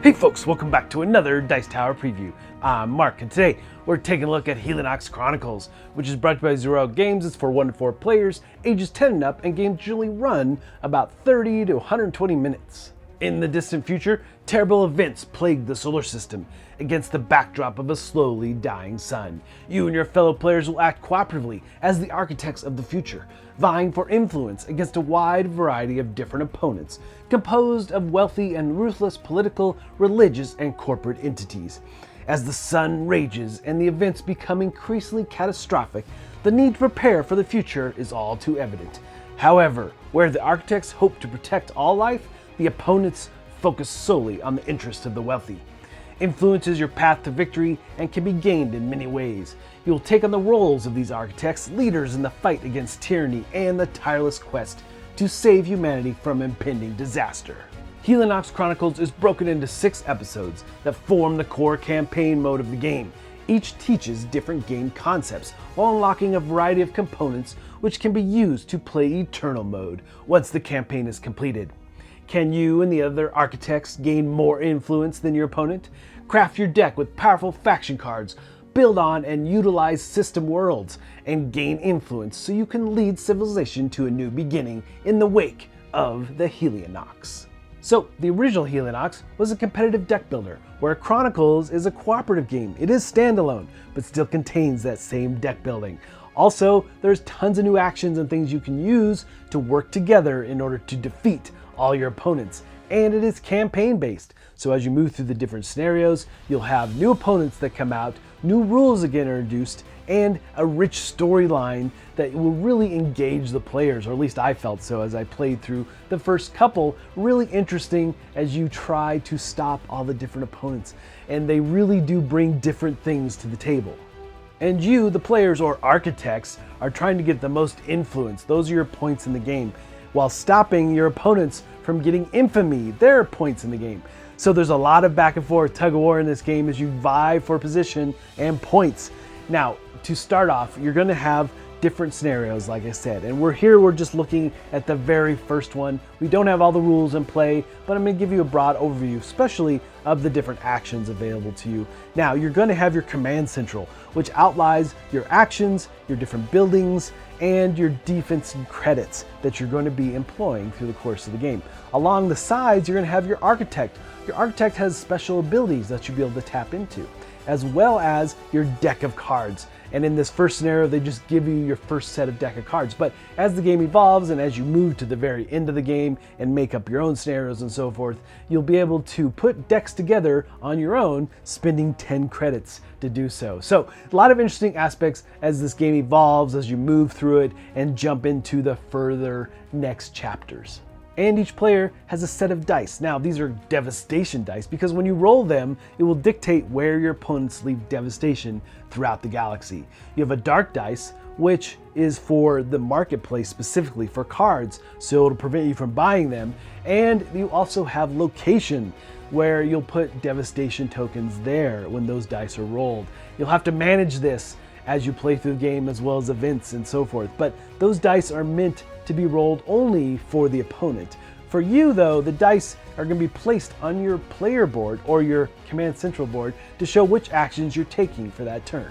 Hey folks, welcome back to another Dice Tower preview. I'm Mark, and today we're taking a look at Helionox Chronicles, which is brought to you by Zero Games. It's for 1 to 4 players, ages 10 and up, and games generally run about 30 to 120 minutes. In the distant future, terrible events plague the solar system. Against the backdrop of a slowly dying sun, you and your fellow players will act cooperatively as the architects of the future, vying for influence against a wide variety of different opponents, composed of wealthy and ruthless political, religious, and corporate entities. As the sun rages and the events become increasingly catastrophic, the need to prepare for the future is all too evident. However, where the architects hope to protect all life, the opponents focus solely on the interests of the wealthy. Influence is your path to victory and can be gained in many ways. You will take on the roles of these architects, leaders in the fight against tyranny and the tireless quest to save humanity from impending disaster. Helionox Chronicles is broken into 6 episodes that form the core campaign mode of the game. Each teaches different game concepts while unlocking a variety of components which can be used to play Eternal mode once the campaign is completed. Can you and the other architects gain more influence than your opponent? Craft your deck with powerful faction cards, build on and utilize system worlds, and gain influence so you can lead civilization to a new beginning in the wake of the Helionox. So, the original Helionox was a competitive deck builder, where Chronicles is a cooperative game. It is standalone, but still contains that same deck building. Also, there's tons of new actions and things you can use to work together in order to defeat all your opponents, and it is campaign based. So as you move through the different scenarios, you'll have new opponents that come out, new rules again are introduced, and a rich storyline that will really engage the players, or at least I felt so as I played through the first couple. Really interesting as you try to stop all the different opponents, and they really do bring different things to the table. And you, the players or architects, are trying to get the most influence. Those are your points in the game, while stopping your opponents from getting infamy, their points in the game. So there's a lot of back and forth tug of war in this game as you vie for position and points. Now, to start off, you're going to have different scenarios, like I said, and we're just looking at the very first one. We don't have all the rules in play, but I'm going to give you a broad overview, especially of the different actions available to you. Now, you're going to have your command central, which outlines your actions, your different buildings, and your defense and credits that you're going to be employing through the course of the game. Along the sides, you're going to have your architect. Your architect has special abilities that you'll be able to tap into, as well as your deck of cards. And in this first scenario, they just give you your first set of deck of cards. But as the game evolves and as you move to the very end of the game and make up your own scenarios and so forth, you'll be able to put decks together on your own, spending 10 credits to do so. So a lot of interesting aspects as this game evolves, as you move through it and jump into the further next chapters. And each player has a set of dice. Now, these are devastation dice because when you roll them, it will dictate where your opponents leave devastation throughout the galaxy. You have a dark dice, which is for the marketplace specifically for cards, so it'll prevent you from buying them. And you also have location, where you'll put devastation tokens there when those dice are rolled. You'll have to manage this as you play through the game, as well as events and so forth. But those dice are meant to be rolled only for the opponent. For you though, the dice are going to be placed on your player board or your command central board to show which actions you're taking for that turn.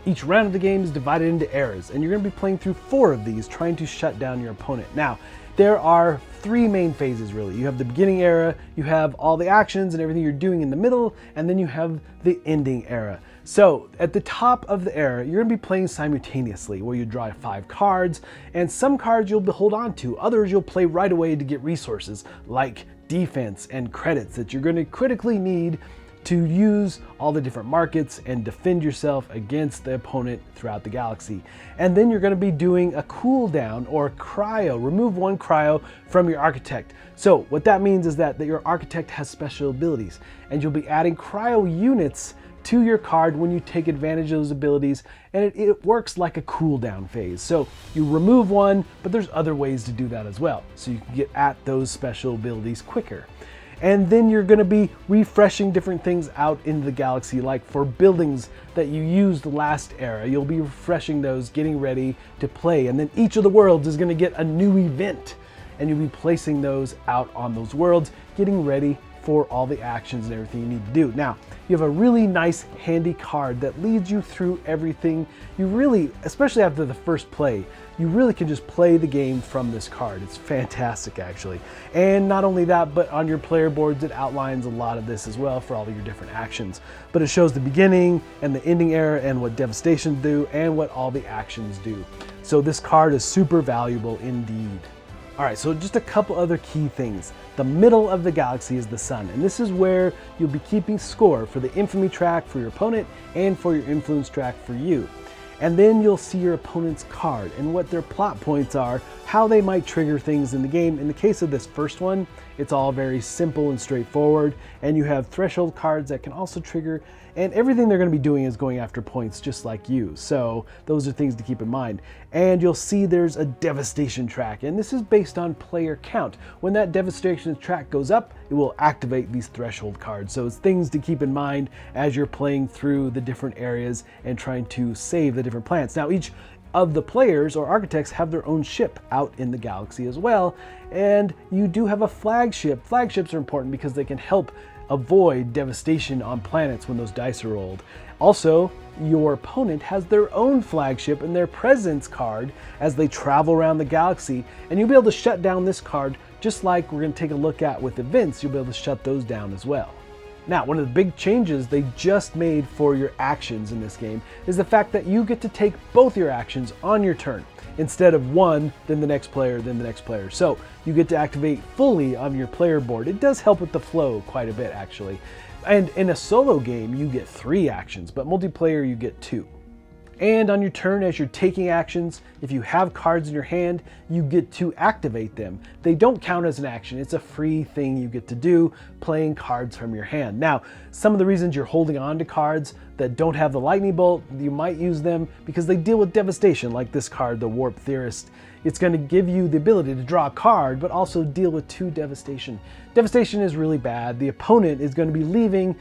Each round of the game is divided into eras, and you're going to be playing through 4 of these, trying to shut down your opponent. Now, there are 3 main phases really. You have the beginning era, you have all the actions and everything you're doing in the middle, and then you have the ending era. So at the top of the era, you're going to be playing simultaneously, where you draw 5 cards, and some cards you'll hold on to, others you'll play right away to get resources like defense and credits that you're going to critically need to use all the different markets and defend yourself against the opponent throughout the galaxy. And then you're going to be doing a cooldown or cryo, remove 1 cryo from your architect. So what that means is that your architect has special abilities, and you'll be adding cryo units to your card when you take advantage of those abilities, and it works like a cooldown phase. So you remove 1, but there's other ways to do that as well, so you can get at those special abilities quicker. And then you're going to be refreshing different things out into the galaxy, like for buildings that you used last era, you'll be refreshing those, getting ready to play. And then each of the worlds is going to get a new event, and you'll be placing those out on those worlds, getting ready for all the actions and everything you need to do. Now, you have a really nice handy card that leads you through everything. You really, especially after the first play, you really can just play the game from this card. It's fantastic, actually. And not only that, but on your player boards, it outlines a lot of this as well for all of your different actions. But it shows the beginning and the ending era and what devastation do and what all the actions do. So this card is super valuable indeed. All right, so just a couple other key things. The middle of the galaxy is the sun, and this is where you'll be keeping score for the infamy track for your opponent and for your influence track for you. And then you'll see your opponent's card and what their plot points are, how they might trigger things in the game. In the case of this first one, it's all very simple and straightforward, and you have threshold cards that can also trigger, and everything they're going to be doing is going after points just like you. So those are things to keep in mind. And you'll see there's a devastation track, and this is based on player count. When that devastation track goes up, it will activate these threshold cards. So it's things to keep in mind as you're playing through the different areas and trying to save the different planets. Now, each of the players or architects have their own ship out in the galaxy as well, and you do have a flagship. Flagships are important because they can help avoid devastation on planets when those dice are rolled. Also, your opponent has their own flagship and their presence card as they travel around the galaxy, and you'll be able to shut down this card just like we're going to take a look at with events. You'll be able to shut those down as well. Now, one of the big changes they just made for your actions in this game is the fact that you get to take both your actions on your turn, instead of one, then the next player, then the next player. So you get to activate fully on your player board. It does help with the flow quite a bit, actually. And in a solo game, you get 3 actions, but multiplayer, you get 2. And on your turn, as you're taking actions, if you have cards in your hand, you get to activate them. They don't count as an action. It's a free thing you get to do, playing cards from your hand. Now, some of the reasons you're holding on to cards that don't have the lightning bolt, you might use them because they deal with devastation, like this card, the Warp Theorist. It's going to give you the ability to draw a card, but also deal with 2 devastation. Devastation is really bad. The opponent is going to be leaving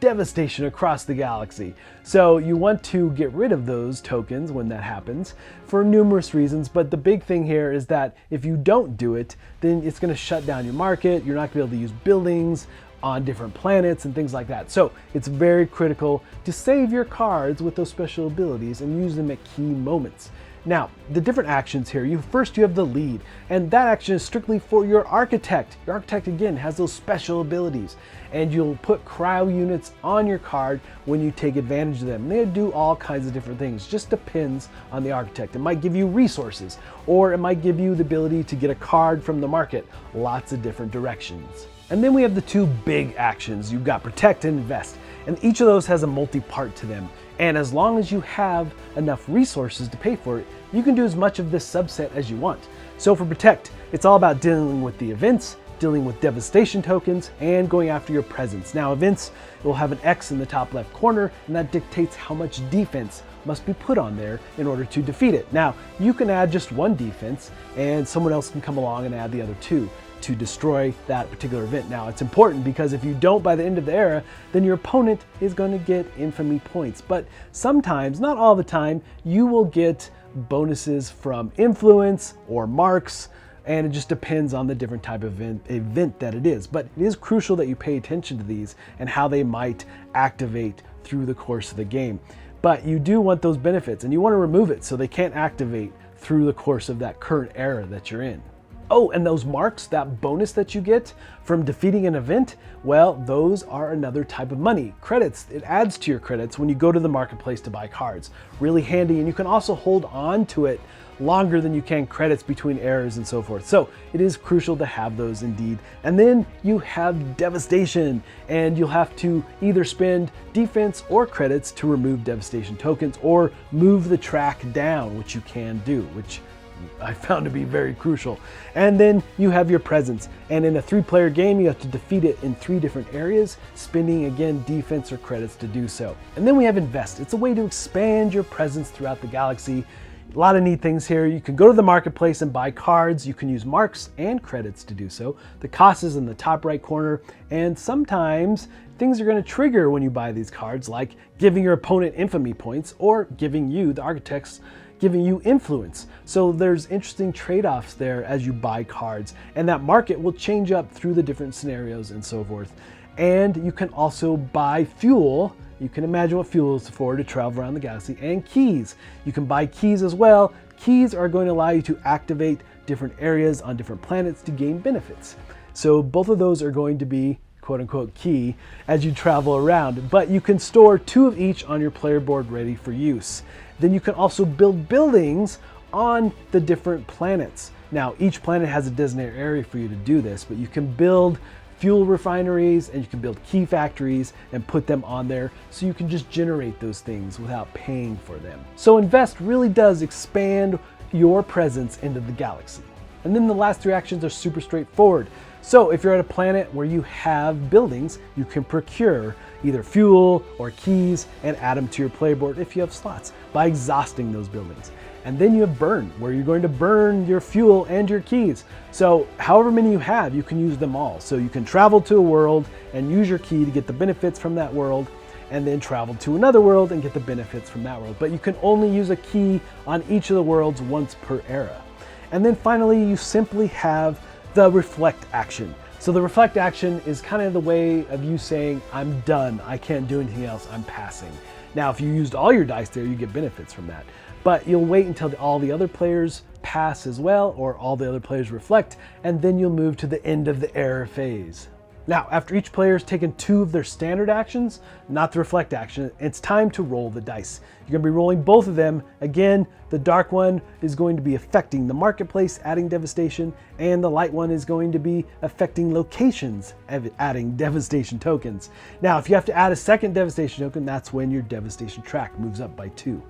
devastation across the galaxy. So you want to get rid of those tokens when that happens for numerous reasons. But the big thing here is that if you don't do it, then it's going to shut down your market. You're not going to be able to use buildings on different planets and things like that. So it's very critical to save your cards with those special abilities and use them at key moments. Now, the different actions here, first you have the lead, and that action is strictly for your architect. Your architect, again, has those special abilities, and you'll put cryo units on your card when you take advantage of them. And they do all kinds of different things, just depends on the architect. It might give you resources, or it might give you the ability to get a card from the market, lots of different directions. And then we have the 2 big actions. You've got protect and invest, and each of those has a multi-part to them. And as long as you have enough resources to pay for it, you can do as much of this subset as you want. So for protect, it's all about dealing with the events, dealing with devastation tokens, and going after your presence. Now, events will have an X in the top left corner, and that dictates how much defense must be put on there in order to defeat it. Now, you can add just 1 defense, and someone else can come along and add the other 2 to destroy that particular event. Now, it's important because if you don't by the end of the era, then your opponent is going to get infamy points. But sometimes, not all the time, you will get bonuses from influence or marks, and it just depends on the different type of event that it is. But it is crucial that you pay attention to these and how they might activate through the course of the game. But you do want those benefits, and you want to remove it so they can't activate through the course of that current era that you're in. Oh, and those marks, that bonus that you get from defeating an event, well, those are another type of money. Credits, it adds to your credits when you go to the marketplace to buy cards. Really handy, and you can also hold on to it longer than you can credits between eras and so forth. So it is crucial to have those indeed. And then you have devastation, and you'll have to either spend defense or credits to remove devastation tokens or move the track down, which you can do, which I found to be very crucial. And then you have your presence, and in a 3-player game you have to defeat it in 3 different areas, spending again defense or credits to do so. And then we have invest. It's a way to expand your presence throughout the galaxy. A lot of neat things here. You can go to the marketplace and buy cards. You can use marks and credits to do so. The cost is in the top right corner, and sometimes things are going to trigger when you buy these cards, like giving your opponent infamy points or giving you, the architects, giving you influence. So there's interesting trade-offs there as you buy cards, and that market will change up through the different scenarios and so forth. And you can also buy fuel. You can imagine what fuel is for to travel around the galaxy, and keys. You can buy keys as well. Keys are going to allow you to activate different areas on different planets to gain benefits. So both of those are going to be quote unquote key as you travel around, but you can store 2 of each on your player board ready for use. Then you can also build buildings on the different planets. Now, each planet has a designated area for you to do this, but you can build fuel refineries and you can build key factories and put them on there so you can just generate those things without paying for them. So Invest really does expand your presence into the galaxy. And then the last 3 actions are super straightforward. So if you're at a planet where you have buildings, you can procure either fuel or keys and add them to your player board if you have slots by exhausting those buildings. And then you have burn, where you're going to burn your fuel and your keys. So however many you have, you can use them all. So you can travel to a world and use your key to get the benefits from that world, and then travel to another world and get the benefits from that world. But you can only use a key on each of the worlds once per era. And then finally, you simply have the reflect action. So the reflect action is kind of the way of you saying, I'm done, I can't do anything else, I'm passing. Now, if you used all your dice there, you get benefits from that. But you'll wait until all the other players pass as well, or all the other players reflect, and then you'll move to the end of the error phase. Now, after each player has taken 2 of their standard actions, not the reflect action, it's time to roll the dice. You're going to be rolling both of them. Again, the dark one is going to be affecting the marketplace, adding devastation, and the light one is going to be affecting locations, adding devastation tokens. Now, if you have to add a second devastation token, that's when your devastation track moves up by 2.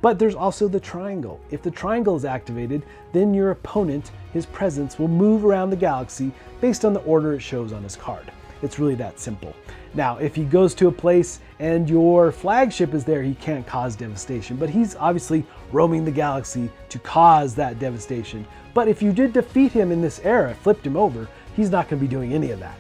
But there's also the triangle. If the triangle is activated, then your opponent, his presence, will move around the galaxy based on the order it shows on his card. It's really that simple. Now, if he goes to a place and your flagship is there, he can't cause devastation, but he's obviously roaming the galaxy to cause that devastation. But if you did defeat him in this era, flipped him over, he's not going to be doing any of that.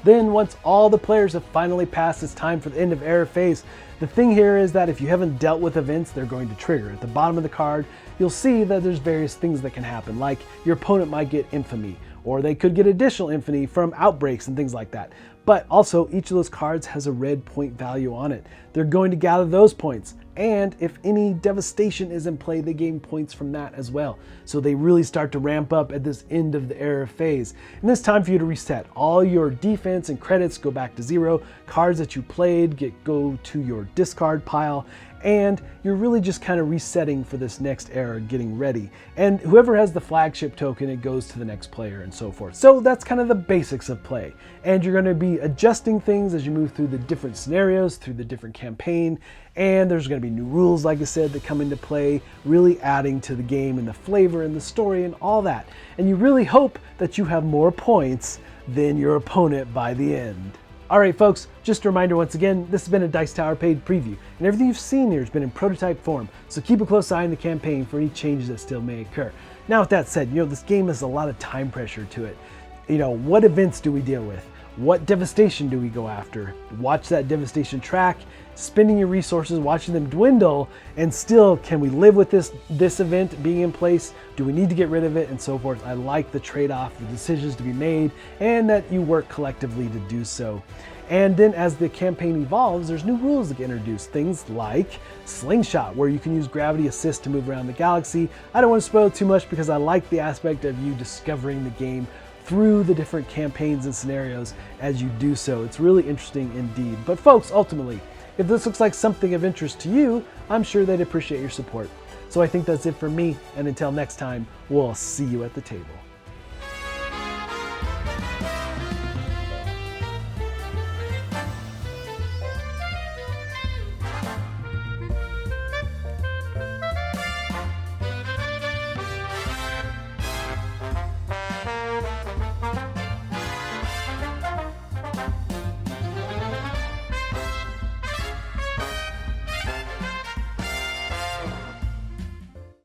Then once all the players have finally passed, it's time for the end of era phase. The thing here is that if you haven't dealt with events, they're going to trigger. At the bottom of the card, you'll see that there's various things that can happen, like your opponent might get infamy, or they could get additional infamy from outbreaks and things like that. But also, each of those cards has a red point value on it. They're going to gather those points. And if any devastation is in play, they gain points from that as well. So they really start to ramp up at this end of the era phase. And it's time for you to reset. All your defense and credits go back to 0. Cards that you played go to your discard pile. And you're really just kind of resetting for this next era, getting ready. And whoever has the flagship token, it goes to the next player and so forth. So that's kind of the basics of play. And you're going to be adjusting things as you move through the different scenarios, through the different campaign. And there's going to be new rules, like I said, that come into play, really adding to the game and the flavor and the story and all that. And you really hope that you have more points than your opponent by the end. All right, folks, just a reminder once again, this has been a Dice Tower paid preview, and everything you've seen here has been in prototype form, so keep a close eye on the campaign for any changes that still may occur. Now, with that said, this game has a lot of time pressure to it. What events do we deal with? What devastation do we go after? Watch that devastation track, spending your resources, watching them dwindle, and still, can we live with this event being in place? Do we need to get rid of it, and so forth? I like the trade-off, the decisions to be made, and that you work collectively to do so. And then as the campaign evolves, there's new rules that get introduced. Things like Slingshot, where you can use gravity assist to move around the galaxy. I don't want to spoil too much because I like the aspect of you discovering the game through the different campaigns and scenarios as you do so. It's really interesting indeed. But folks, ultimately, if this looks like something of interest to you, I'm sure they'd appreciate your support. So I think that's it for me, and until next time, we'll see you at the table.